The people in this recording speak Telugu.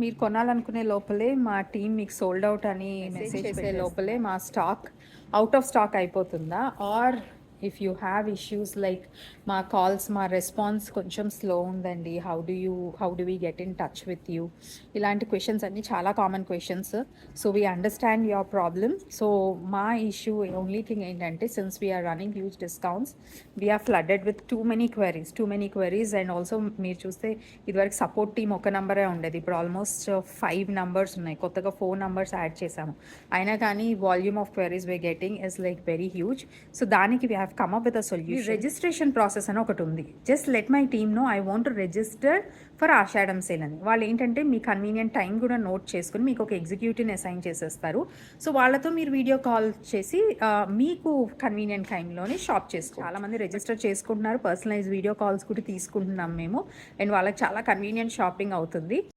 మీరు కొనాలనుకునే లోపలే మా టీం మీకు సోల్డ్ అవుట్ అని మెసేజ్ చేసే లోపలే మా స్టాక్ అవుట్ ఆఫ్ స్టాక్ అయిపోతుందా, or if you have issues like మా కాల్స్ మా రెస్పాన్స్ కొంచెం స్లో ఉందండి, how do we get in touch with you, ఇలాంటి క్వశ్చన్స్ అన్నీ చాలా common questions. So we understand your problem. So మా ఇష్యూ ఓన్లీ థింగ్ ఏంటంటే, since we are running huge discounts, we are flooded with too many queries and also మీరు చూస్తే ఇదివరకు సపోర్ట్ టీమ్ ఒక నెంబరే ఉండేది, ఇప్పుడు ఆల్మోస్ట్ 5 numbers ఉన్నాయి, కొత్తగా 4 numbers యాడ్ చేసాము. అయినా కానీ volume of queries we getting is like very huge. So దానికి we have come up with a solution. Registration process అని ఒకటి ఉంది. Just let my team know I want to register for Ashadham sale అని. వాళ్ళు ఏంటంటే మీ కన్వీనియంట్ టైం కూడా నోట్ చేసుకుని మీకు ఒక ఎగ్జిక్యూటివ్ని అసైన్ చేసేస్తారు. సో వాళ్ళతో మీరు వీడియో కాల్ చేసి మీకు కన్వీనియంట్ టైంలోనే షాప్ చేసుకో. చాలామంది రిజిస్టర్ చేసుకుంటున్నారు, పర్సనలైజ్ వీడియో కాల్స్ కూడా తీసుకుంటున్నాం మేము, అండ్ వాళ్ళకి చాలా కన్వీనియంట్ షాపింగ్ అవుతుంది.